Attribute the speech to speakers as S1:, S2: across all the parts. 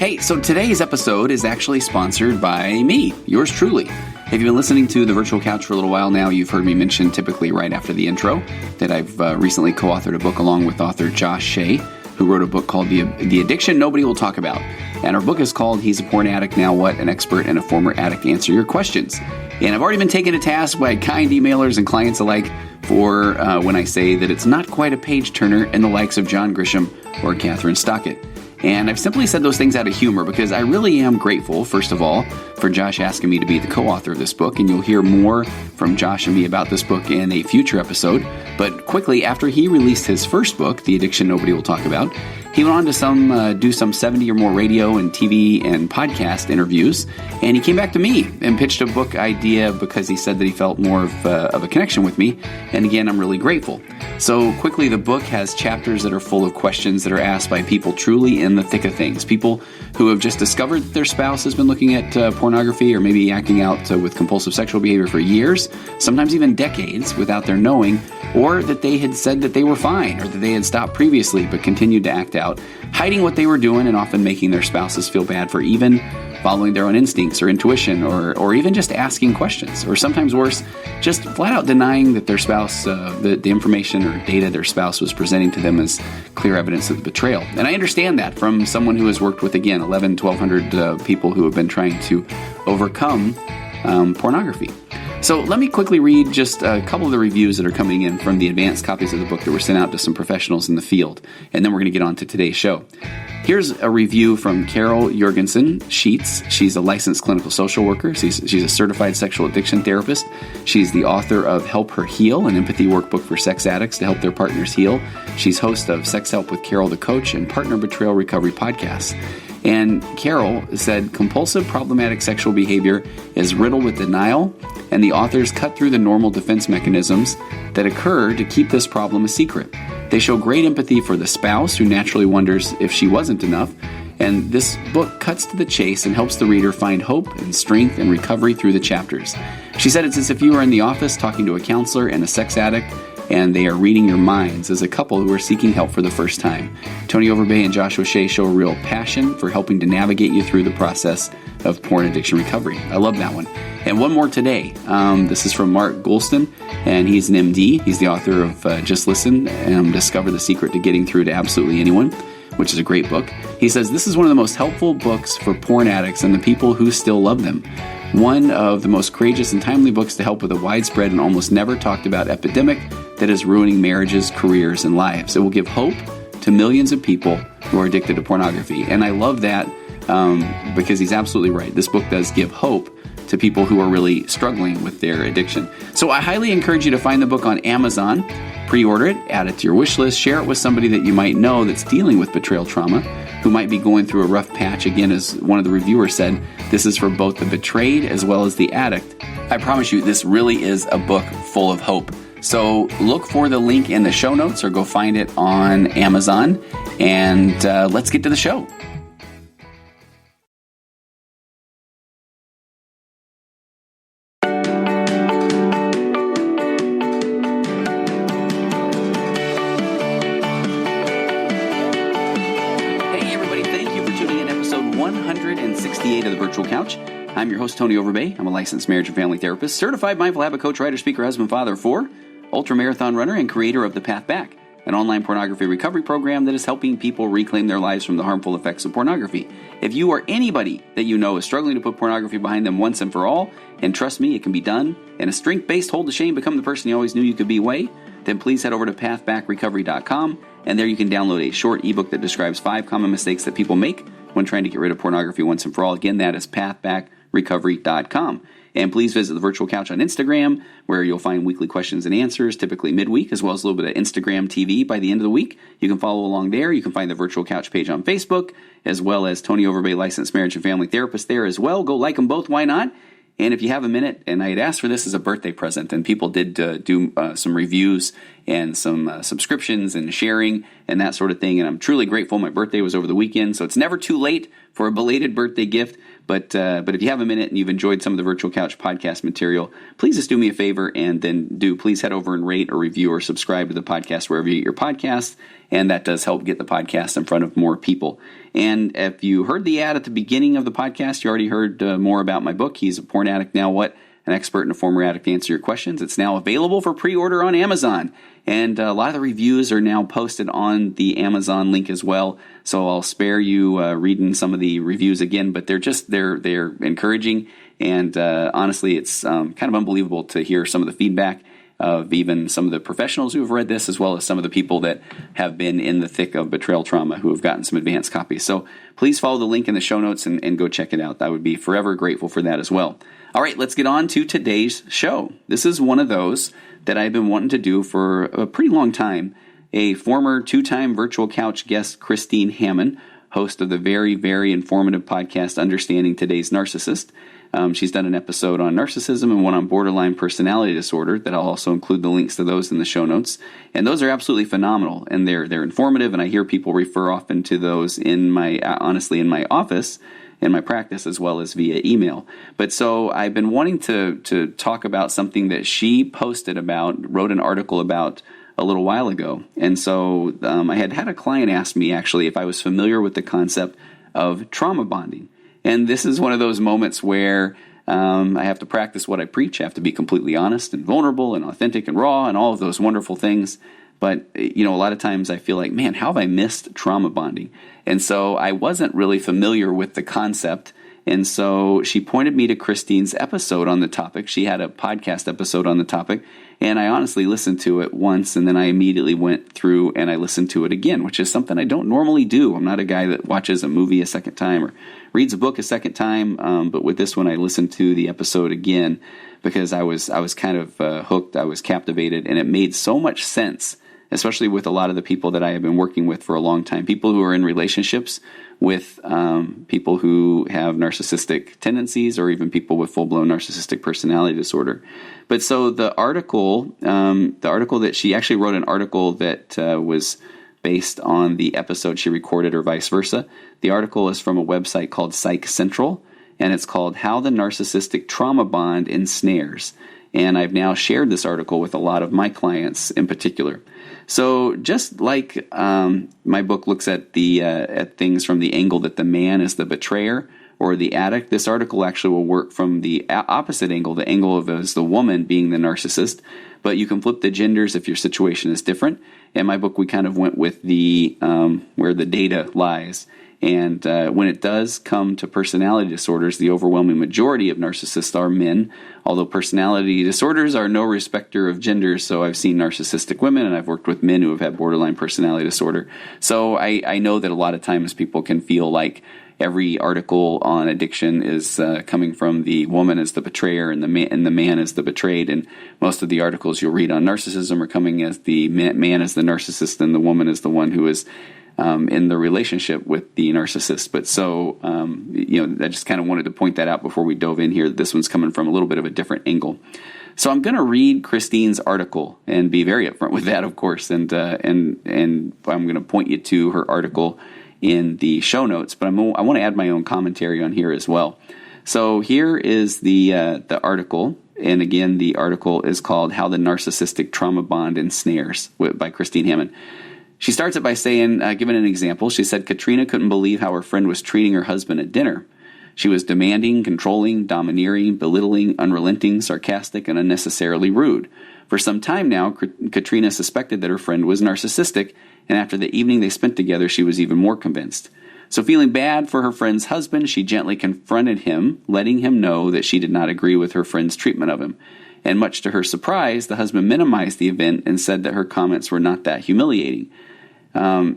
S1: Hey, so today's episode is actually sponsored by me, yours truly. If you've been listening to The Virtual Couch for a little while now, you've heard me mention typically right after the intro that I've recently co-authored a book along with author Josh Shea, who wrote a book called The Addiction Nobody Will Talk About. And our book is called He's a Porn Addict, Now What? An Expert and a Former Addict Answer Your Questions. And I've already been taken to task by kind emailers and clients alike for when I say that it's not quite a page-turner in the likes of John Grisham or Catherine Stockett. And I've simply said those things out of humor because I really am grateful, first of all, for Josh asking me to be the co-author of this book. And you'll hear more from Josh and me about this book in a future episode. But quickly, after he released his first book, The Addiction Nobody Will Talk About, he went on to do some 70 or more radio and TV and podcast interviews. And he came back to me and pitched a book idea because he said that he felt more of a connection with me. And again, I'm really grateful. So quickly, the book has chapters that are full of questions that are asked by people truly in the thick of things. People who have just discovered that their spouse has been looking at pornography or maybe acting out with compulsive sexual behavior for years, sometimes even decades without their knowing, or that they had said that they were fine or that they had stopped previously but continued to act out, hiding what they were doing and often making their spouses feel bad for even following their own instincts or intuition or even just asking questions, or sometimes worse, just flat out denying that their spouse, the information or data their spouse was presenting to them as clear evidence of the betrayal. And I understand that from someone who has worked with, again, 1,200 people who have been trying to overcome pornography. So let me quickly read just a couple of the reviews that are coming in from the advanced copies of the book that were sent out to some professionals in the field, and then we're going to get on to today's show. Here's a review from Carol Jorgensen Sheets. She's a licensed clinical social worker. She's a certified sexual addiction therapist. She's the author of Help Her Heal, an empathy workbook for sex addicts to help their partners heal. She's host of Sex Help with Carol the Coach and Partner Betrayal Recovery podcasts. And Carol said, compulsive problematic sexual behavior is riddled with denial, and the authors cut through the normal defense mechanisms that occur to keep this problem a secret. They show great empathy for the spouse who naturally wonders if she wasn't enough, and this book cuts to the chase and helps the reader find hope and strength and recovery through the chapters. She said it's as if you were in the office talking to a counselor and a sex addict, and they are reading your minds as a couple who are seeking help for the first time. Tony Overbay and Joshua Shea show a real passion for helping to navigate you through the process of porn addiction recovery. I love that one. And one more today. This is from Mark Goulston, and he's an MD. He's the author of Just Listen and Discover the Secret to Getting Through to Absolutely Anyone, which is a great book. He says, this is one of the most helpful books for porn addicts and the people who still love them. One of the most courageous and timely books to help with a widespread and almost never talked about epidemic that is ruining marriages, careers, and lives. It will give hope to millions of people who are addicted to pornography. And I love that because he's absolutely right. This book does give hope to people who are really struggling with their addiction. So I highly encourage you to find the book on Amazon, pre-order it, add it to your wish list, share it with somebody that you might know that's dealing with betrayal trauma, who might be going through a rough patch. Again, as one of the reviewers said, this is for both the betrayed as well as the addict. I promise you, this really is a book full of hope. So look for the link in the show notes or go find it on Amazon, and let's get to the show. Of the Virtual Couch. I'm your host, Tony Overbay. I'm a licensed marriage and family therapist, certified mindful habit coach, writer, speaker, husband, father of 4, ultra-marathon runner, and creator of The Path Back, an online pornography recovery program that is helping people reclaim their lives from the harmful effects of pornography. If you or anybody that you know is struggling to put pornography behind them once and for all, and trust me, it can be done, in a strength-based hold the shame, become the person you always knew you could be way, then please head over to pathbackrecovery.com, and there you can download a short ebook that describes 5 common mistakes that people make when trying to get rid of pornography once and for all. Again, that is pathbackrecovery.com. And please visit the Virtual Couch on Instagram, where you'll find weekly questions and answers, typically midweek, as well as a little bit of Instagram TV by the end of the week. You can follow along there. You can find the Virtual Couch page on Facebook, as well as Tony Overbay, licensed marriage and family therapist there as well. Go like them both. Why not? And if you have a minute, and I had asked for this as a birthday present, and people did do some reviews and some subscriptions and sharing and that sort of thing, and I'm truly grateful. My birthday was over the weekend, so it's never too late for a belated birthday gift. But if you have a minute and you've enjoyed some of the Virtual Couch podcast material, please just do me a favor and then please head over and rate or review or subscribe to the podcast wherever you get your podcasts. And that does help get the podcast in front of more people. And if you heard the ad at the beginning of the podcast, you already heard more about my book, He's a Porn Addict, Now What? An expert and a former addict to answer your questions. It's now available for pre-order on Amazon. And a lot of the reviews are now posted on the Amazon link as well. So I'll spare you reading some of the reviews again, but they're encouraging. And honestly, it's kind of unbelievable to hear some of the feedback of even some of the professionals who have read this, as well as some of the people that have been in the thick of betrayal trauma who have gotten some advanced copies. So please follow the link in the show notes and go check it out. I would be forever grateful for that as well. All right, let's get on to today's show. This is one of those that I've been wanting to do for a pretty long time. A former 2-time Virtual Couch guest, Christine Hammond, host of the very, very informative podcast, Understanding Today's Narcissist. She's done an episode on narcissism and one on borderline personality disorder that I'll also include the links to those in the show notes. And those are absolutely phenomenal, and they're informative, and I hear people refer often to those in my office, in my practice, as well as via email. But so I've been wanting to talk about something that she wrote an article about a little while ago. And so I had a client ask me actually if I was familiar with the concept of trauma bonding. And this is one of those moments where I have to practice what I preach. I have to be completely honest and vulnerable and authentic and raw and all of those wonderful things. But, a lot of times I feel like, man, how have I missed trauma bonding? And so I wasn't really familiar with the concept. And so she pointed me to Christine's episode on the topic. She had a podcast episode on the topic. And I honestly listened to it once, and then I immediately went through and I listened to it again, which is something I don't normally do. I'm not a guy that watches a movie a second time or reads a book a second time. But with this one, I listened to the episode again because I was kind of hooked. I was captivated, and it made so much sense, especially with a lot of the people that I have been working with for a long time, people who are in relationships with people who have narcissistic tendencies, or even people with full-blown narcissistic personality disorder. But so the article that she actually wrote, an article that was based on the episode she recorded, or vice versa. The article is from a website called Psych Central, and it's called How the Narcissistic Trauma Bond Ensnares. And I've now shared this article with a lot of my clients in particular. So just like my book looks at at things from the angle that the man is the betrayer or the addict, this article actually will work from the opposite angle, the angle of as the woman being the narcissist. But you can flip the genders if your situation is different. In my book, we kind of went with the where the data lies. And when it does come to personality disorders, the overwhelming majority of narcissists are men, although personality disorders are no respecter of genders. So I've seen narcissistic women, and I've worked with men who have had borderline personality disorder. So I know that a lot of times people can feel like every article on addiction is coming from the woman as the betrayer and the man as the betrayed. And most of the articles you'll read on narcissism are coming as the man as the narcissist and the woman as the one who is in the relationship with the narcissist. But so, I just kind of wanted to point that out before we dove in here. This one's coming from a little bit of a different angle. So I'm going to read Christine's article and be very upfront with that, of course. And I'm going to point you to her article in the show notes, but I want to add my own commentary on here as well. So here is the article. And again, the article is called How the Narcissistic Trauma Bond Ensnares by Christine Hammond. She starts it by saying, giving an example, she said, Katrina couldn't believe how her friend was treating her husband at dinner. She was demanding, controlling, domineering, belittling, unrelenting, sarcastic, and unnecessarily rude. For some time now, Katrina suspected that her friend was narcissistic, and after the evening they spent together, she was even more convinced. So feeling bad for her friend's husband, she gently confronted him, letting him know that she did not agree with her friend's treatment of him. And much to her surprise, the husband minimized the event and said that her comments were not that humiliating.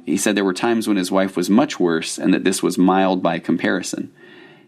S1: He said there were times when his wife was much worse and that this was mild by comparison.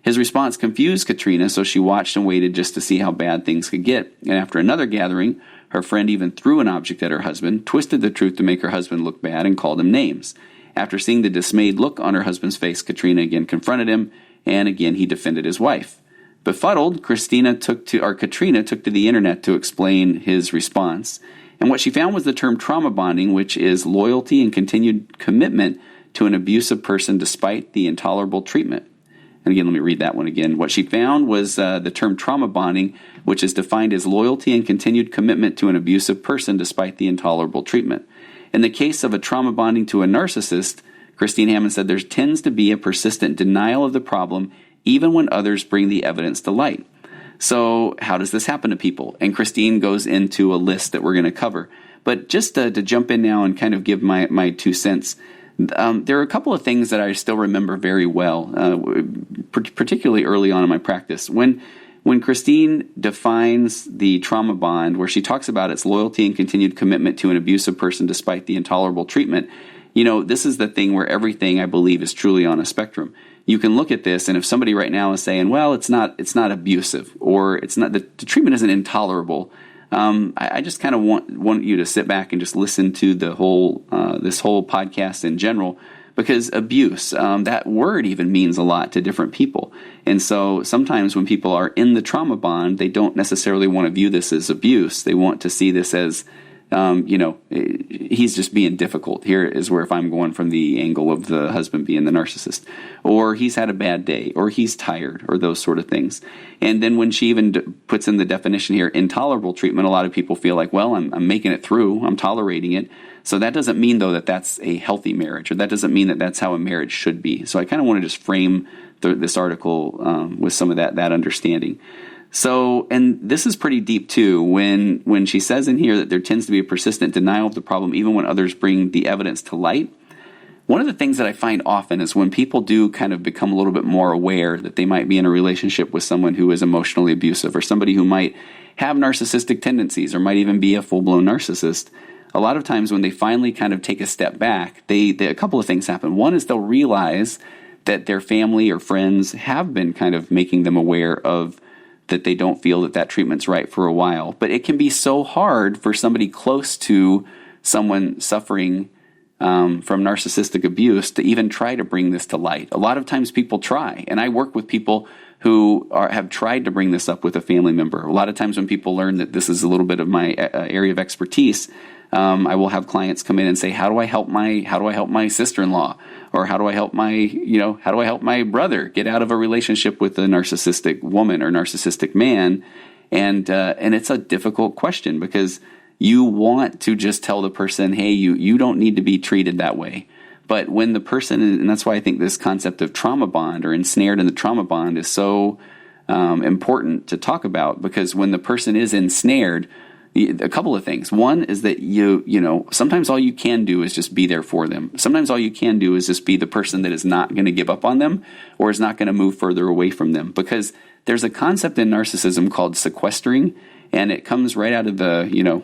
S1: His response confused Katrina, so she watched and waited just to see how bad things could get. And after another gathering, her friend even threw an object at her husband, twisted the truth to make her husband look bad, and called him names. After seeing the dismayed look on her husband's face, Katrina again confronted him, and again he defended his wife. Befuddled, Katrina took to the internet to explain his response. And what she found was the term trauma bonding, which is loyalty and continued commitment to an abusive person despite the intolerable treatment. And again, let me read that one again. What she found was the term trauma bonding, which is defined as loyalty and continued commitment to an abusive person despite the intolerable treatment. In the case of a trauma bonding to a narcissist, Christine Hammond said there tends to be a persistent denial of the problem even when others bring the evidence to light. So how does this happen to people? And Christine goes into a list that we're going to cover. But just to jump in now and kind of give my 2 cents, there are a couple of things that I still remember very well, particularly early on in my practice. When Christine defines the trauma bond, where she talks about its loyalty and continued commitment to an abusive person despite the intolerable treatment, this is the thing where everything, I believe, is truly on a spectrum. You can look at this, and if somebody right now is saying, well, it's not abusive, or it's not, the treatment isn't intolerable, I just kind of want you to sit back and just listen to the whole this whole podcast in general, because abuse, that word even means a lot to different people. And so sometimes when people are in the trauma bond, they don't necessarily want to view this as abuse. They want to see this as, he's just being difficult. Here is where if I'm going from the angle of the husband being the narcissist, or he's had a bad day, or he's tired, or those sort of things. And then when she even puts in the definition here, intolerable treatment, a lot of people feel like, well, I'm making it through, I'm tolerating it. So that doesn't mean, though, that that's a healthy marriage, or that doesn't mean that that's how a marriage should be. So I kind of want to just frame this article with some of that understanding. So, and this is pretty deep too, when she says in here that there tends to be a persistent denial of the problem even when others bring the evidence to light. One of the things that I find often is when people do kind of become a little bit more aware that they might be in a relationship with someone who is emotionally abusive, or somebody who might have narcissistic tendencies, or might even be a full-blown narcissist, a lot of times when they finally kind of take a step back, a couple of things happen. One is they'll realize that their family or friends have been kind of making them aware of that they don't feel that treatment's right for a while. But it can be so hard for somebody close to someone suffering from narcissistic abuse to even try to bring this to light. A lot of times people try, and I work with people who have tried to bring this up with a family member. A lot of times when people learn that this is a little bit of my area of expertise, I will have clients come in and say, how do I help my sister-in-law? Or how do I help my brother get out of a relationship with a narcissistic woman or narcissistic man? And it's a difficult question, because you want to just tell the person, hey, you don't need to be treated that way. But when the person, and that's why I think this concept of trauma bond, or ensnared in the trauma bond, is so important to talk about, because when the person is ensnared, a couple of things. One is that sometimes all you can do is just be there for them. Sometimes all you can do is just be the person that is not going to give up on them, or is not going to move further away from them. Because there's a concept in narcissism called sequestering, and it comes right out of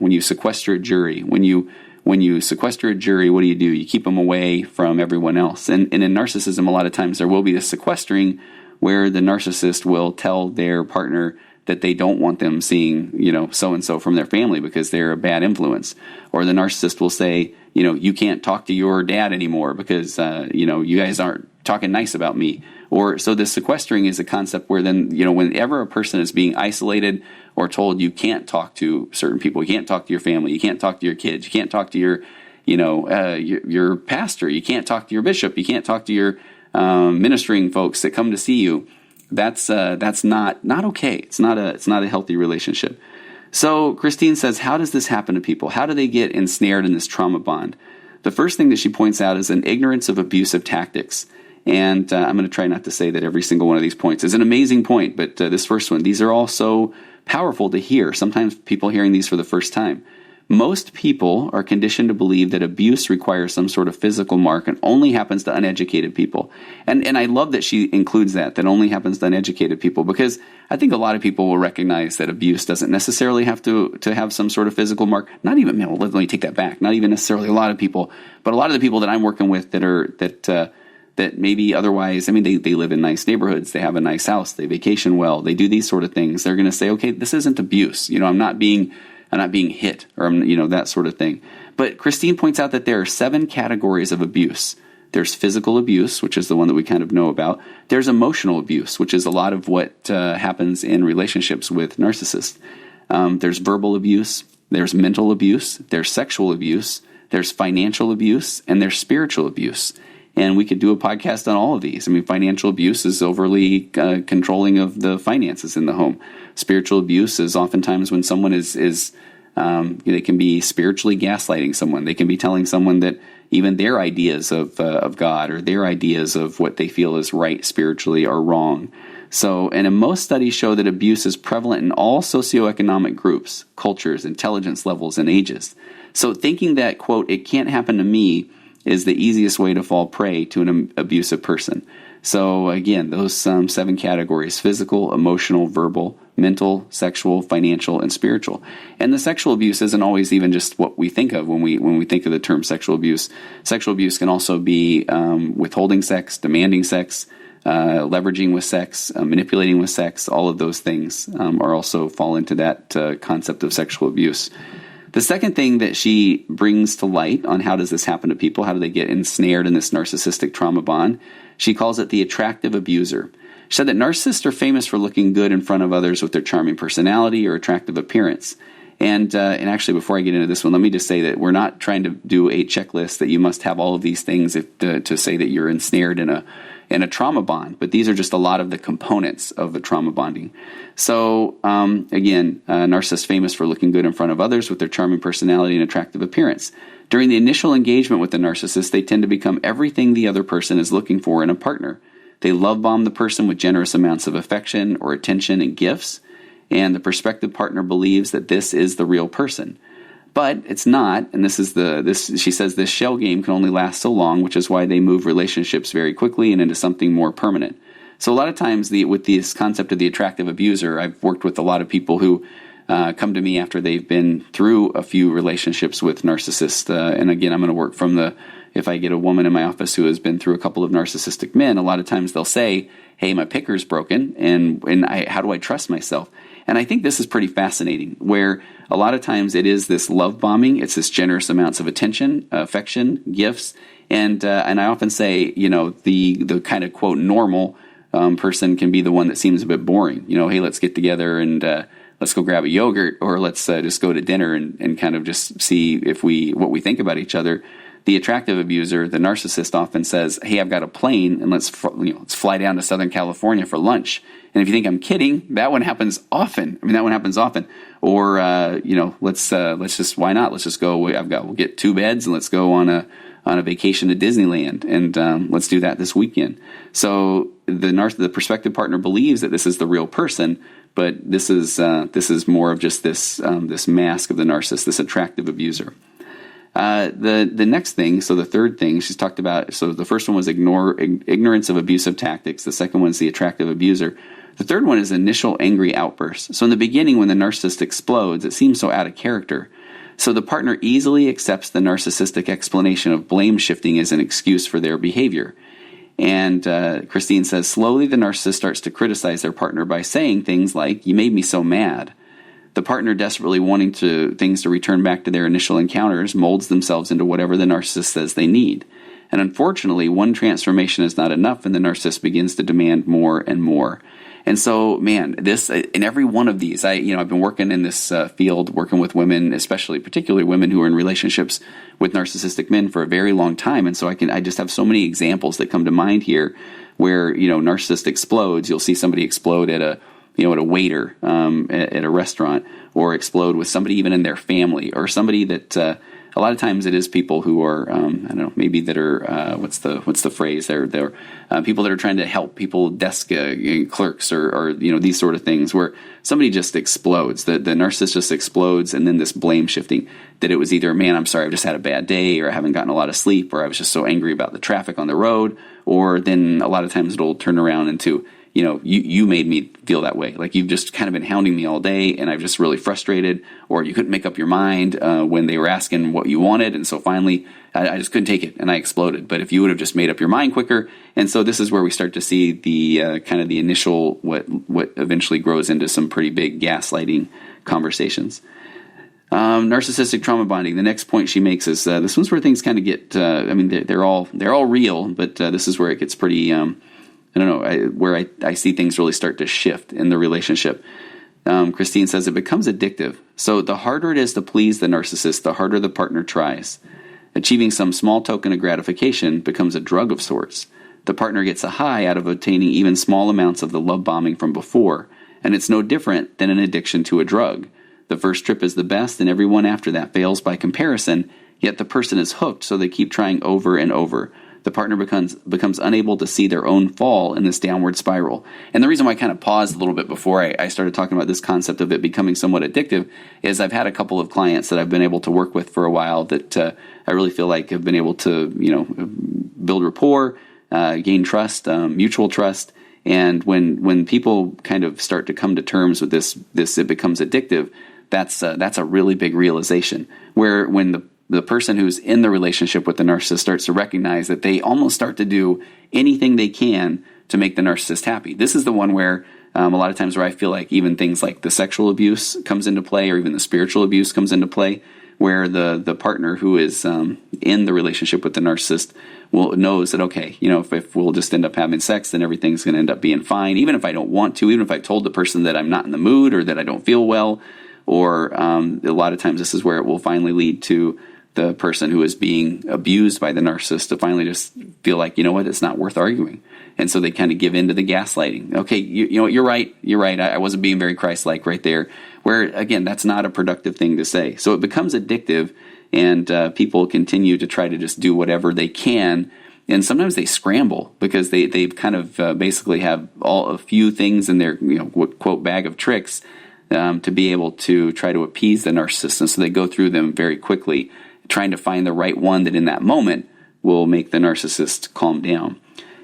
S1: when you sequester a jury. When you sequester a jury, what do? You keep them away from everyone else. And in narcissism, a lot of times there will be this sequestering where the narcissist will tell their partner that they don't want them seeing, so-and-so from their family because they're a bad influence. Or the narcissist will say, you can't talk to your dad anymore because, you guys aren't talking nice about me. Or so this sequestering is a concept where then, whenever a person is being isolated or told you can't talk to certain people, you can't talk to your family, you can't talk to your kids, you can't talk to your pastor, you can't talk to your bishop, you can't talk to your ministering folks that come to see you. That's not okay. It's not a healthy relationship. So Christine says, how does this happen to people? How do they get ensnared in this trauma bond? The first thing that she points out is an ignorance of abusive tactics. And I'm going to try not to say that every single one of these points is an amazing point, but this first one, these are all so powerful to hear. Sometimes people hearing these for the first time. Most people are conditioned to believe that abuse requires some sort of physical mark and only happens to uneducated people. And I love that she includes that only happens to uneducated people, because I think a lot of people will recognize that abuse doesn't necessarily have to have some sort of physical mark. Not even, let me take that back. Not even necessarily a lot of people, but a lot of the people that I'm working with that maybe otherwise, they live in nice neighborhoods, they have a nice house, they vacation well, they do these sort of things. They're going to say, okay, this isn't abuse. I'm not being hit, or that sort of thing. But Christine points out that there are 7 categories of abuse. There's physical abuse, which is the one that we kind of know about. There's emotional abuse, which is a lot of what happens in relationships with narcissists. There's verbal abuse. There's mental abuse. There's sexual abuse. There's financial abuse, and there's spiritual abuse. And we could do a podcast on all of these. I mean, financial abuse is overly controlling of the finances in the home. Spiritual abuse is oftentimes when someone they can be spiritually gaslighting someone. They can be telling someone that even their ideas of God or their ideas of what they feel is right spiritually are wrong. So, and most studies show that abuse is prevalent in all socioeconomic groups, cultures, intelligence levels, and ages. So thinking that, quote, it can't happen to me is the easiest way to fall prey to an abusive person. So again, those 7 categories: physical, emotional, verbal, mental, sexual, financial, and spiritual. And the sexual abuse isn't always even just what we think of when we think of the term sexual abuse. Sexual abuse can also be withholding sex, demanding sex, leveraging with sex, manipulating with sex. All of those things are also fall into that concept of sexual abuse. The second thing that she brings to light on how does this happen to people, how do they get ensnared in this narcissistic trauma bond, she calls it the attractive abuser. She said that narcissists are famous for looking good in front of others with their charming personality or attractive appearance. And actually, before I get into this one, let me just say that we're not trying to do a checklist that you must have all of these things to say that you're ensnared in a trauma bond. But these are just a lot of the components of the trauma bonding. So again, narcissists famous for looking good in front of others with their charming personality and attractive appearance. During the initial engagement with the narcissist, they tend to become everything the other person is looking for in a partner. They love bomb the person with generous amounts of affection or attention and gifts, and the prospective partner believes that this is the real person. But it's not, and she says this shell game can only last so long, which is why they move relationships very quickly and into something more permanent. So a lot of times with this concept of the attractive abuser, I've worked with a lot of people who come to me after they've been through a few relationships with narcissists. And again, I'm going to work from if I get a woman in my office who has been through a couple of narcissistic men, a lot of times they'll say, hey, my picker's broken, and how do I trust myself? And I think this is pretty fascinating, where a lot of times it is this love bombing, it's this generous amounts of attention, affection, gifts, and I often say, the kind of, quote, normal person can be the one that seems a bit boring. Hey, let's get together and let's go grab a yogurt, or let's just go to dinner and kind of just see what we think about each other. The attractive abuser, the narcissist, often says, hey, I've got a plane, and let's fly down to Southern California for lunch. And if you think I'm kidding, that one happens often. Or, let's just, why not? Let's just go, we'll get 2 beds and let's go on a vacation to Disneyland, and let's do that this weekend. So the prospective partner believes that this is the real person, but this is more of just this mask of the narcissist, this attractive abuser. The next thing, so the third thing she's talked about, so the first one was ignorance of abusive tactics. The second one is the attractive abuser. The third one is initial angry outbursts. So in the beginning, when the narcissist explodes, it seems so out of character. So the partner easily accepts the narcissistic explanation of blame shifting as an excuse for their behavior. And Christine says, slowly the narcissist starts to criticize their partner by saying things like, you made me so mad. The partner, desperately wanting things to return back to their initial encounters, molds themselves into whatever the narcissist says they need. And unfortunately, one transformation is not enough, and the narcissist begins to demand more and more. And so, man, this in every one of these, I've been working in this field, working with women, particularly women who are in relationships with narcissistic men for a very long time. And so I just have so many examples that come to mind here where, narcissist explodes. You'll see somebody explode at a waiter at a restaurant, or explode with somebody even in their family, or somebody that a lot of times it is people who are maybe that are what's the phrase? They're people that are trying to help people, desk clerks, or these sort of things, where somebody just explodes. The narcissist just explodes, and then this blame shifting, that it was either, man, I'm sorry, I've just had a bad day, or I haven't gotten a lot of sleep, or I was just so angry about the traffic on the road, or then a lot of times it'll turn around into, you made me feel that way. Like, you've just kind of been hounding me all day, and I've just really frustrated, or you couldn't make up your mind when they were asking what you wanted, and so finally I just couldn't take it, and I exploded. But if you would have just made up your mind quicker. And so this is where we start to see the kind of the initial, what eventually grows into some pretty big gaslighting conversations. Narcissistic trauma bonding. The next point she makes is this one's where things kind of get. They're all real, but this is where it gets pretty. Where I see things really start to shift in the relationship. Christine says it becomes addictive. So the harder it is to please the narcissist, the harder the partner tries. Achieving some small token of gratification becomes a drug of sorts. The partner gets a high out of obtaining even small amounts of the love bombing from before, and it's no different than an addiction to a drug. The first trip is the best, and everyone after that fails by comparison, yet the person is hooked, so they keep trying over and over. The partner becomes unable to see their own fall in this downward spiral. And the reason why I kind of paused a little bit before I started talking about this concept of it becoming somewhat addictive is I've had a couple of clients that I've been able to work with for a while that I really feel like have been able to, build rapport, gain trust, mutual trust. And when people kind of start to come to terms with this it becomes addictive. That's a really big realization. Where when the person who's in the relationship with the narcissist starts to recognize that they almost start to do anything they can to make the narcissist happy. This is the one where a lot of times where I feel like even things like the sexual abuse comes into play, or even the spiritual abuse comes into play, where the partner who is in the relationship with the narcissist knows that, okay, if we'll just end up having sex, then everything's going to end up being fine. Even if I don't want to, even if I told the person that I'm not in the mood or that I don't feel well, or a lot of times this is where it will finally lead to the person who is being abused by the narcissist to finally just feel like, it's not worth arguing. And so they kind of give in to the gaslighting. Okay, you're right. I wasn't being very Christ-like right there. Where, again, that's not a productive thing to say. So it becomes addictive, and people continue to try to just do whatever they can. And sometimes they scramble because they've kind of basically have a few things in their, quote, bag of tricks to be able to try to appease the narcissist. And so they go through them very quickly, trying to find the right one that in that moment will make the narcissist calm down.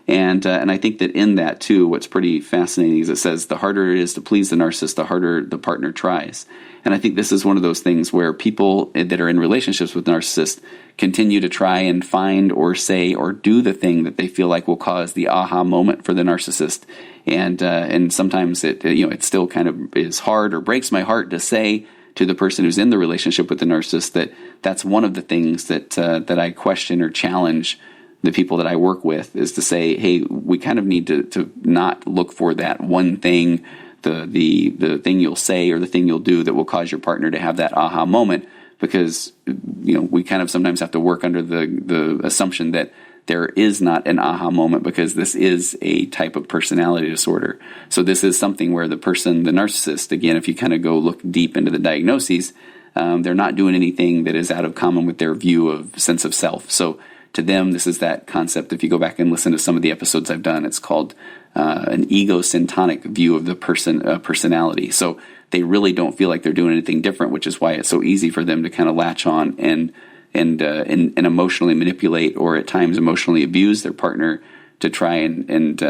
S1: And I think that in that, too, what's pretty fascinating is it says the harder it is to please the narcissist, the harder the partner tries. And I think this is one of those things where people that are in relationships with narcissists continue to try and find or say or do the thing that they feel like will cause the aha moment for the narcissist. And sometimes it still kind of is hard or breaks my heart to say to the person who's in the relationship with the narcissist that's one of the things that I question or challenge the people that I work with, is to say, hey, we kind of need to not look for that one thing, the thing you'll say or the thing you'll do that will cause your partner to have that aha moment, because we kind of sometimes have to work under the assumption that there is not an aha moment, because this is a type of personality disorder. So this is something where the narcissist, again, if you kind of go look deep into the diagnoses, they're not doing anything that is out of common with their view of sense of self. So to them, this is that concept. If you go back and listen to some of the episodes I've done, it's called an egocentric view of the personality. So they really don't feel like they're doing anything different, which is why it's so easy for them to kind of latch on and emotionally manipulate, or at times emotionally abuse their partner to try and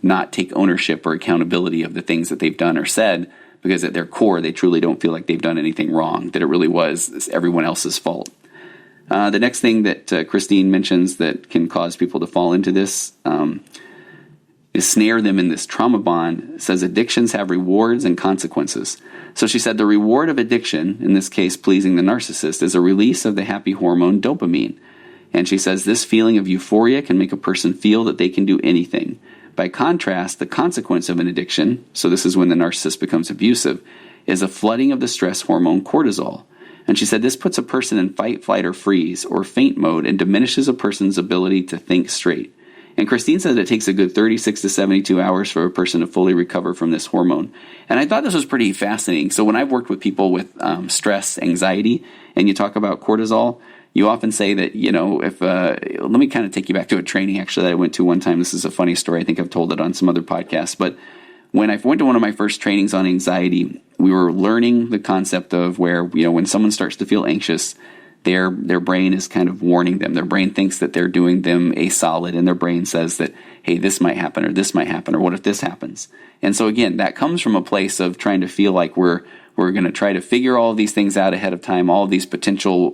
S1: not take ownership or accountability of the things that they've done or said, because at their core they truly don't feel like they've done anything wrong, that it really was everyone else's fault. The next thing that Christine mentions that can cause people to fall into this is snare them in this trauma bond. It says addictions have rewards and consequences. So she said the reward of addiction, in this case pleasing the narcissist, is a release of the happy hormone dopamine. And she says this feeling of euphoria can make a person feel that they can do anything. By contrast, the consequence of an addiction, so this is when the narcissist becomes abusive, is a flooding of the stress hormone cortisol. And she said this puts a person in fight, flight, or freeze, or faint mode, and diminishes a person's ability to think straight. And Christine said it takes a good 36 to 72 hours for a person to fully recover from this hormone. And I thought this was pretty fascinating. So when I've worked with people with stress, anxiety, and you talk about cortisol, you often say that, let me kind of take you back to a training actually that I went to one time. This is a funny story. I think I've told it on some other podcasts. But when I went to one of my first trainings on anxiety, we were learning the concept of where, when someone starts to feel anxious, their brain is kind of warning them. Their brain thinks that they're doing them a solid, and their brain says that, hey, this might happen, or this might happen, or what if this happens? And so again, that comes from a place of trying to feel like we're going to try to figure all of these things out ahead of time, all of these potential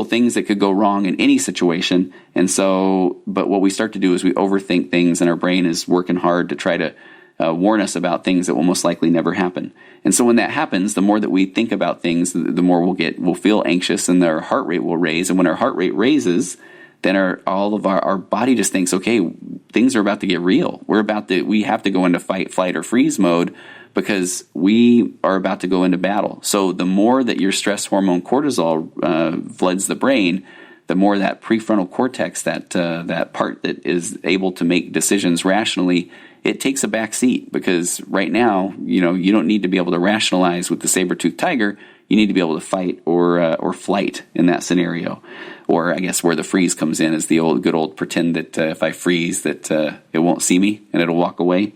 S1: things that could go wrong in any situation. And so, but what we start to do is we overthink things, and our brain is working hard to try to warn us about things that will most likely never happen. And so when that happens, the more that we think about things, the more we'll feel anxious, and our heart rate will raise. And when our heart rate raises, then our body just thinks, okay, things are about to get real. We have to go into fight, flight, or freeze mode, because we are about to go into battle. So the more that your stress hormone cortisol floods the brain, the more that prefrontal cortex, that part that is able to make decisions rationally, it takes a back seat, because right now, you don't need to be able to rationalize with the saber-toothed tiger. You need to be able to fight or flight in that scenario. Or I guess where the freeze comes in is the good old pretend that if I freeze that it won't see me and it'll walk away.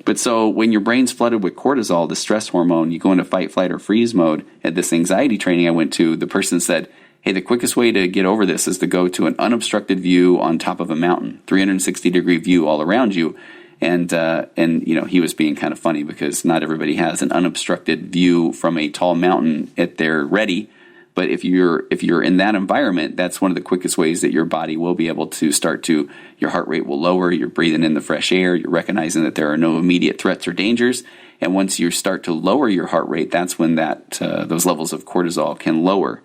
S1: But so when your brain's flooded with cortisol, the stress hormone, you go into fight, flight, or freeze mode. At this anxiety training I went to, the person said, hey, the quickest way to get over this is to go to an unobstructed view on top of a mountain, 360-degree view all around you. And he was being kind of funny, because not everybody has an unobstructed view from a tall mountain at their ready. But if you're in that environment, that's one of the quickest ways that your body will be able to your heart rate will lower, you're breathing in the fresh air, you're recognizing that there are no immediate threats or dangers. And once you start to lower your heart rate, that's when those levels of cortisol can lower.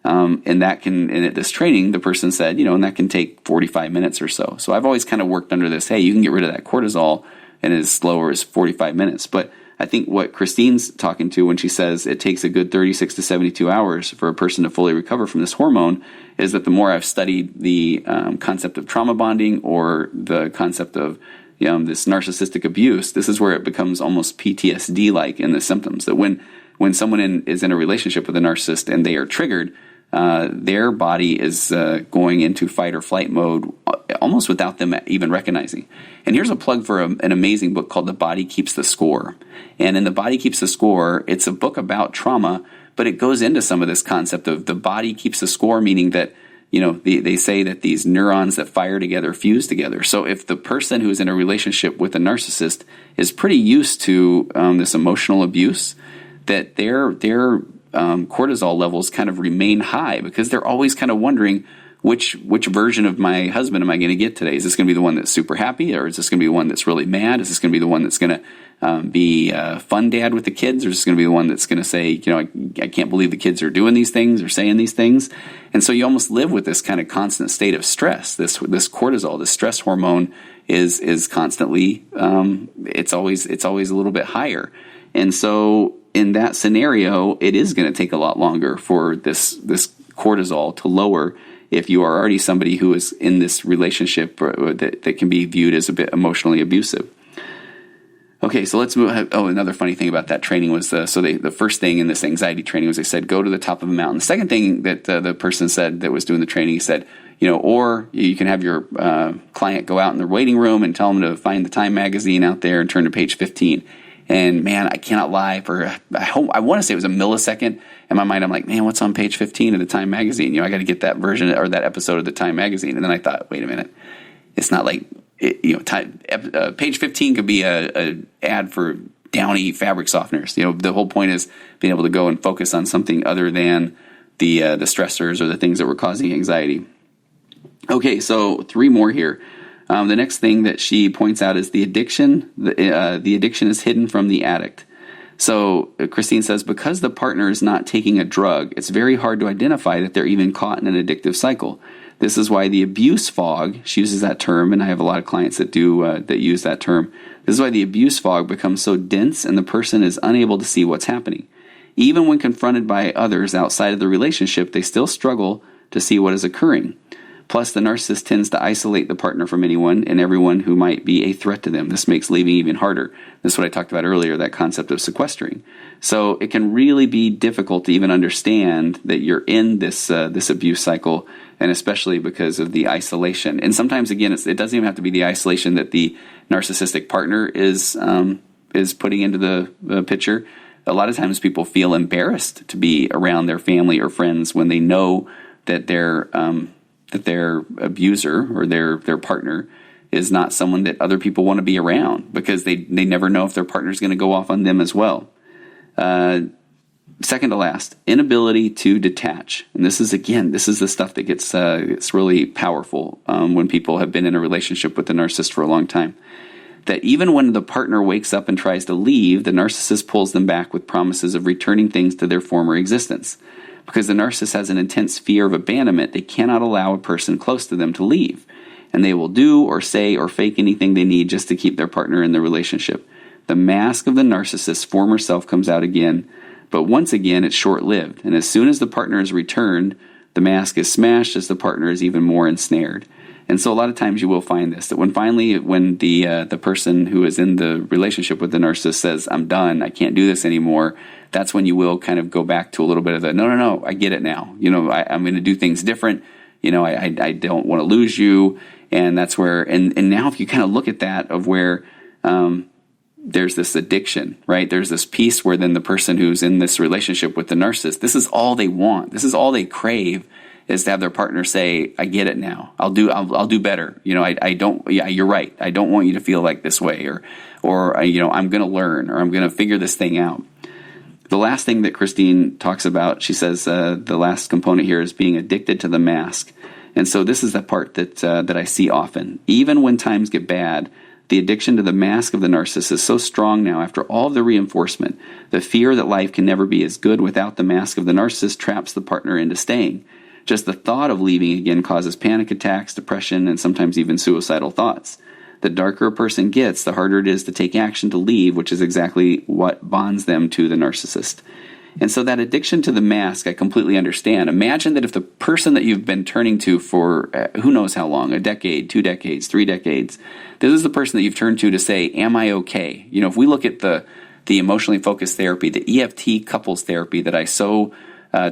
S1: And at this training, the person said, and that can take 45 minutes or so. So I've always kind of worked under this, hey, you can get rid of that cortisol in as slow as 45 minutes. But I think what Christine's talking to when she says it takes a good 36 to 72 hours for a person to fully recover from this hormone is that the more I've studied the concept of trauma bonding, or the concept of this narcissistic abuse, this is where it becomes almost PTSD-like in the symptoms. That when someone is in a relationship with a narcissist and they are triggered, their body is going into fight or flight mode almost without them even recognizing. And here's a plug for an amazing book called The Body Keeps the Score. And in The Body Keeps the Score, it's a book about trauma, but it goes into some of this concept of the body keeps the score, meaning that, they say that these neurons that fire together fuse together. So if the person who's in a relationship with a narcissist is pretty used to this emotional abuse, that their cortisol levels kind of remain high, because they're always kind of wondering, which version of my husband am I going to get today? Is this going to be the one that's super happy, or is this going to be the one that's really mad? Is this going to be the one that's going to be fun dad with the kids, or is this going to be the one that's going to say, I can't believe the kids are doing these things or saying these things? And so you almost live with this kind of constant state of stress. This cortisol, this stress hormone, is constantly it's always a little bit higher. And so in that scenario, it is going to take a lot longer for this cortisol to lower if you are already somebody who is in this relationship that can be viewed as a bit emotionally abusive. Okay, so let's move. Oh, another funny thing about that training was the first thing in this anxiety training was they said, go to the top of a mountain. The second thing that the person said that was doing the training, he said, or you can have your client go out in their waiting room and tell them to find the Time magazine out there and turn to page 15. And man, I cannot lie, I want to say it was a millisecond. In my mind, I'm like, man, what's on page 15 of the Time magazine? I got to get that version or that episode of the Time magazine. And then I thought, wait a minute, it's not like page 15 could be a ad for Downy fabric softeners. The whole point is being able to go and focus on something other than the stressors or the things that were causing anxiety. Okay, so 3 more here. The next thing that she points out is the addiction. The addiction is hidden from the addict. So Christine says, because the partner is not taking a drug, it's very hard to identify that they're even caught in an addictive cycle. This is why the abuse fog, she uses that term, and I have a lot of clients that use that term. This is why the abuse fog becomes so dense and the person is unable to see what's happening. Even when confronted by others outside of the relationship, they still struggle to see what is occurring. Plus, the narcissist tends to isolate the partner from anyone and everyone who might be a threat to them. This makes leaving even harder. This is what I talked about earlier, that concept of sequestering. So it can really be difficult to even understand that you're in this abuse cycle, and especially because of the isolation. And sometimes, again, it doesn't even have to be the isolation that the narcissistic partner is putting into the picture. A lot of times people feel embarrassed to be around their family or friends when they know that their abuser or their partner is not someone that other people want to be around, because they never know if their partner is going to go off on them as well. Second to last, inability to detach. And this is the stuff that gets really powerful when people have been in a relationship with the narcissist for a long time. That even when the partner wakes up and tries to leave, the narcissist pulls them back with promises of returning things to their former existence. Because the narcissist has an intense fear of abandonment, they cannot allow a person close to them to leave. And they will do or say or fake anything they need just to keep their partner in the relationship. the mask of the narcissist's former self comes out again, but once again it's short-lived, and as soon as the partner is returned, the mask is smashed as the partner is even more ensnared. And so a lot of times you will find this, that when the person who is in the relationship with the narcissist says, I'm done, I can't do this anymore, that's when you will kind of go back to a little bit of the, no, I get it now. I'm going to do things different. I don't want to lose you. And that's where, and now if you kind of look at that of where there's this addiction, right? There's this piece where then the person who's in this relationship with the narcissist, this is all they want. This is all they crave, is to have their partner say, I get it now. I'll do better. I don't, yeah, you're right. I don't want you to feel like this way, or I'm going to learn, or I'm going to figure this thing out. The last thing that Christine talks about, she says, the last component here is being addicted to the mask. And so this is the part that I see often. Even when times get bad, the addiction to the mask of the narcissist is so strong now after all of the reinforcement. The fear that life can never be as good without the mask of the narcissist traps the partner into staying. Just the thought of leaving again causes panic attacks, depression, and sometimes even suicidal thoughts. The darker a person gets, the harder it is to take action to leave, which is exactly what bonds them to the narcissist. And so that addiction to the mask, I completely understand. Imagine that if the person that you've been turning to for who knows how long, a decade, 2 decades, 3 decades, this is the person that you've turned to say, am I okay? If we look at the emotionally focused therapy, the EFT couples therapy that I so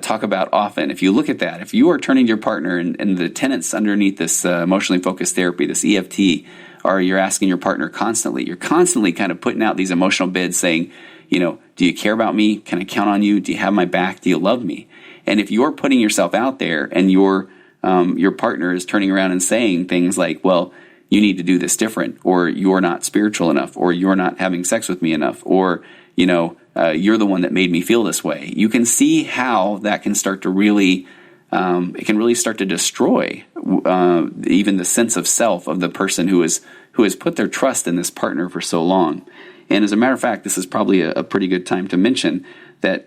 S1: talk about often, if you look at that, if you are turning to your partner and the tenets underneath this emotionally focused therapy, this EFT, or you're asking your partner constantly, you're constantly kind of putting out these emotional bids saying, do you care about me? Can I count on you? Do you have my back? Do you love me? And if you're putting yourself out there and your partner is turning around and saying things like, well, you need to do this different, or you're not spiritual enough, or you're not having sex with me enough, or, you're the one that made me feel this way. You can see how that can start to really, it can really start to destroy even the sense of self of the person who has put their trust in this partner for so long. And as a matter of fact, this is probably a pretty good time to mention that,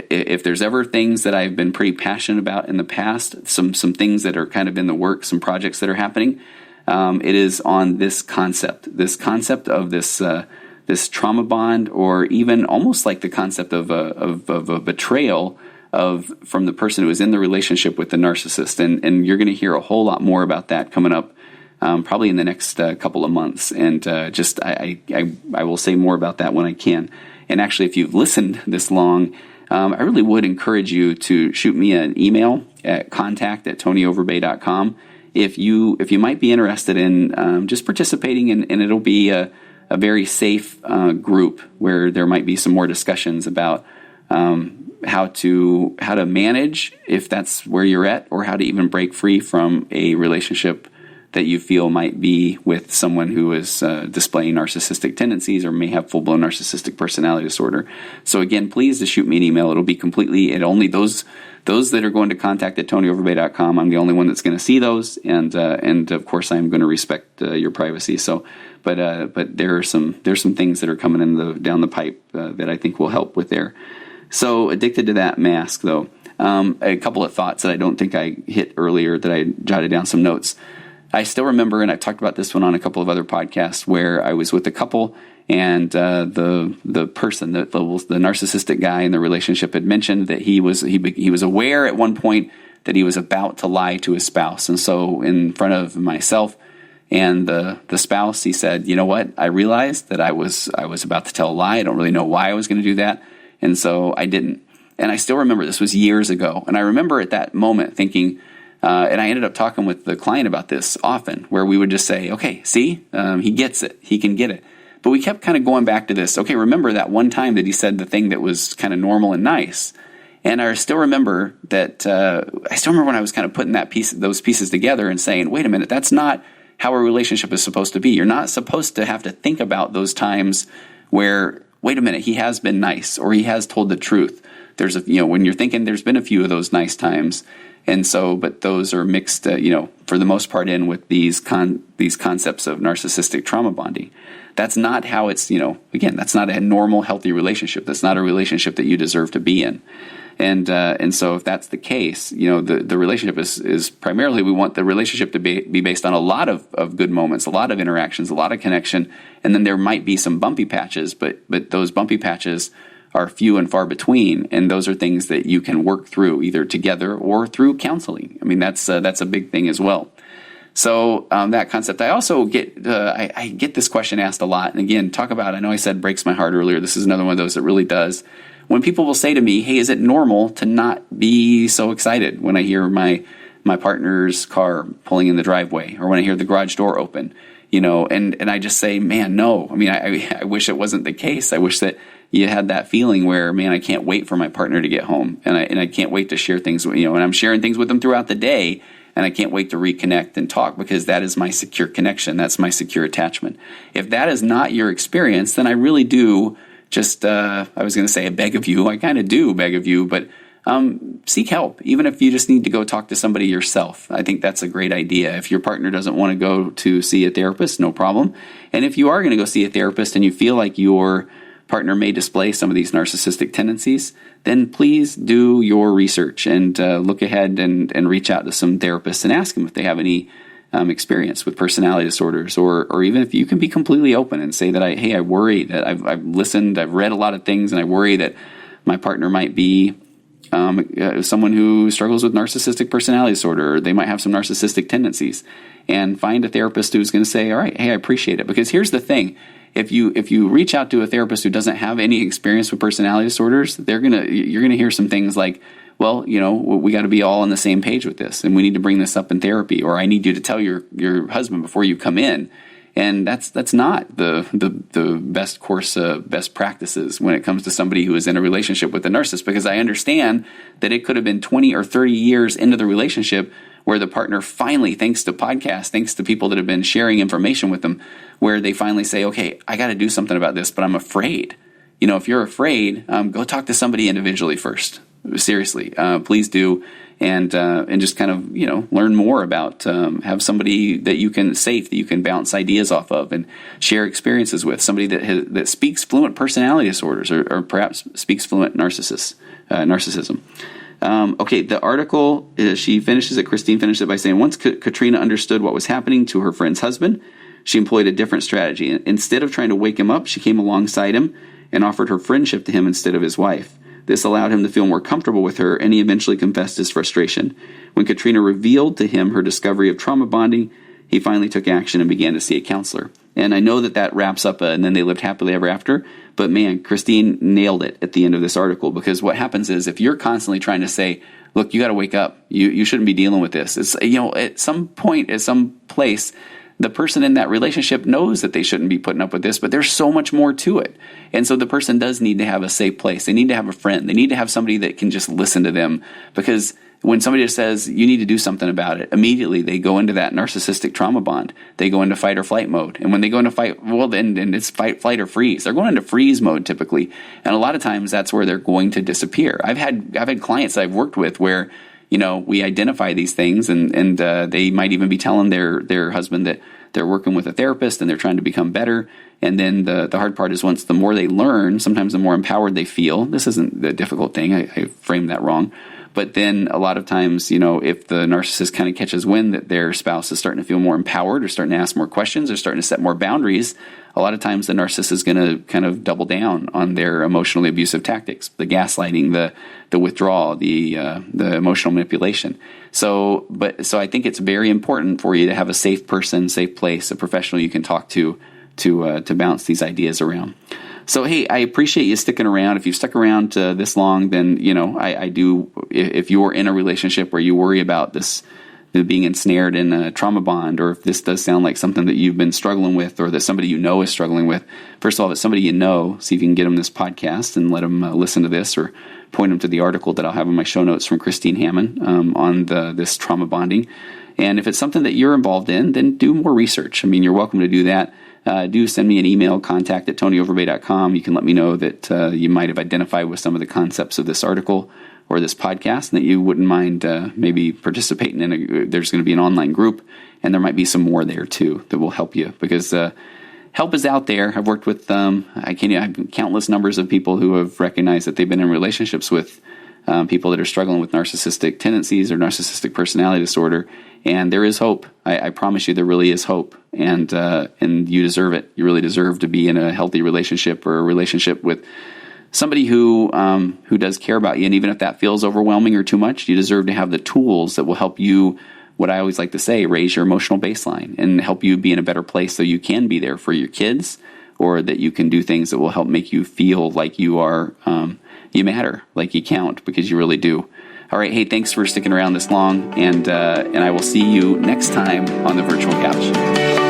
S1: if there's ever things that I've been pretty passionate about in the past, some things that are kind of in the works, some projects that are happening, it is on this concept of this trauma bond, or even almost like the concept of a betrayal from the person who is in the relationship with the narcissist. And you're going to hear a whole lot more about that coming up. Probably in the next couple of months, and I will say more about that when I can. And actually, if you've listened this long, I really would encourage you to shoot me an email at contact@tonyoverbay.com if you might be interested in just participating, and it'll be a very safe group where there might be some more discussions about how to manage if that's where you're at, or how to even break free from a relationship that you feel might be with someone who is displaying narcissistic tendencies or may have full-blown narcissistic personality disorder. So again, please just shoot me an email. It'll be only those that are going to contact@tonyoverbay.com. I'm the only one that's going to see those, and of course I'm going to respect your privacy. So, but there's some things that are coming in down the pipe that I think will help with there. So addicted to that mask, though. A couple of thoughts that I don't think I hit earlier that I jotted down some notes. I still remember, and I've talked about this one on a couple of other podcasts, where I was with a couple, and the person, the narcissistic guy in the relationship, had mentioned that he was aware at one point that he was about to lie to his spouse, and so in front of myself and the spouse, he said, "You know what? I realized that I was about to tell a lie. I don't really know why I was going to do that, and so I didn't." And I still remember, this was years ago, and I remember at that moment thinking. And I ended up talking with the client about this often, where we would just say, okay, see, he gets it. He can get it. But we kept kind of going back to this. Okay, remember that one time that he said the thing that was kind of normal and nice. And I still remember that, when I was kind of putting those pieces together and saying, wait a minute, that's not how a relationship is supposed to be. You're not supposed to have to think about those times where, wait a minute, he has been nice, or he has told the truth. There's when you're thinking, there's been a few of those nice times. And so, but those are mixed, for the most part, in with these concepts of narcissistic trauma bonding. That's not how it's, again, that's not a normal, healthy relationship. That's not a relationship that you deserve to be in. And so if that's the case, the relationship is primarily, we want the relationship to be based on a lot of good moments, a lot of interactions, a lot of connection. And then there might be some bumpy patches, but those bumpy patches are few and far between. And those are things that you can work through either together or through counseling. I mean, that's a big thing as well. So that concept, I also get I get this question asked a lot. And again, I know I said breaks my heart earlier. This is another one of those that really does. When people will say to me, hey, is it normal to not be so excited when I hear my partner's car pulling in the driveway, or when I hear the garage door open, and I just say, man, no. I mean, I wish it wasn't the case. I wish that you had that feeling where, man, I can't wait for my partner to get home, and I can't wait to share things, and I'm sharing things with them throughout the day. And I can't wait to reconnect and talk, because that is my secure connection. That's my secure attachment. If that is not your experience, then I really do just, I was going to say I beg of you. I kind of do beg of you, but seek help, even if you just need to go talk to somebody yourself. I think that's a great idea. If your partner doesn't want to go to see a therapist, no problem. And if you are going to go see a therapist and you feel like your partner may display some of these narcissistic tendencies, then please do your research and look ahead and reach out to some therapists and ask them if they have any experience with personality disorders, or even if you can be completely open and say that I worry that I've listened, I've read a lot of things, and I worry that my partner might be someone who struggles with narcissistic personality disorder, or they might have some narcissistic tendencies, and find a therapist who's going to say, all right, hey, I appreciate it. Because here's the thing. If you reach out to a therapist who doesn't have any experience with personality disorders, you're gonna hear some things like, well, we got to be all on the same page with this, and we need to bring this up in therapy, or I need you to tell your husband before you come in. And that's not the best course, best practices when it comes to somebody who is in a relationship with a narcissist, because I understand that it could have been 20 or 30 years into the relationship where the partner finally, thanks to podcasts, thanks to people that have been sharing information with them, where they finally say, okay, I got to do something about this, but I'm afraid. If you're afraid, go talk to somebody individually first. Seriously, please do. And just kind of, learn more about, have somebody that you can bounce ideas off of and share experiences with, somebody that speaks fluent personality disorders, or perhaps speaks fluent narcissism. Okay, the article, Christine finishes it by saying, once Katrina understood what was happening to her friend's husband, she employed a different strategy. Instead of trying to wake him up, she came alongside him and offered her friendship to him instead of his wife. This allowed him to feel more comfortable with her, and he eventually confessed his frustration. When Katrina revealed to him her discovery of trauma bonding, he finally took action and began to see a counselor. And I know that wraps up and then they lived happily ever after. But man, Christine nailed it at the end of this article, because what happens is, if you're constantly trying to say, look, you got to wake up, you shouldn't be dealing with this. It's, at some point, at some place, the person in that relationship knows that they shouldn't be putting up with this, but there's so much more to it. And so the person does need to have a safe place. They need to have a friend. They need to have somebody that can just listen to them, because when somebody just says, you need to do something about it, immediately they go into that narcissistic trauma bond. They go into fight or flight mode. And when they go into fight, well, then it's fight, flight, or freeze. They're going into freeze mode typically. And a lot of times that's where they're going to disappear. I've had clients I've worked with where, we identify these things, and they might even be telling their husband that they're working with a therapist and they're trying to become better. And then the hard part is, once the more they learn, sometimes the more empowered they feel. This isn't the difficult thing. I framed that wrong. But then a lot of times, if the narcissist kind of catches wind that their spouse is starting to feel more empowered, or starting to ask more questions, or starting to set more boundaries, a lot of times the narcissist is going to kind of double down on their emotionally abusive tactics, the gaslighting, the withdrawal, the emotional manipulation. So I think it's very important for you to have a safe person, safe place, a professional you can talk to bounce these ideas around. So, hey, I appreciate you sticking around. If you've stuck around this long, then, I do, if you're in a relationship where you worry about this, being ensnared in a trauma bond, or if this does sound like something that you've been struggling with, or that somebody is struggling with, first of all, if it's somebody see if you can get them this podcast and let them listen to this, or point them to the article that I'll have in my show notes from Christine Hammond on this trauma bonding. And if it's something that you're involved in, then do more research. I mean, you're welcome to do that. Do send me an email, contact@tonyoverbay.com. You can let me know that you might have identified with some of the concepts of this article or this podcast, and that you wouldn't mind maybe participating in there's going to be an online group, and there might be some more there too that will help you, because help is out there. I've worked with I have countless numbers of people who have recognized that they've been in relationships with people that are struggling with narcissistic tendencies or narcissistic personality disorder. And there is hope. I promise you, there really is hope. And you deserve it. You really deserve to be in a healthy relationship, or a relationship with somebody who does care about you. And even if that feels overwhelming or too much, you deserve to have the tools that will help you, what I always like to say, raise your emotional baseline and help you be in a better place so you can be there for your kids, or that you can do things that will help make you feel like you are, you matter, like you count, because you really do. All right. Hey, thanks for sticking around this long, and I will see you next time on the Virtual Couch.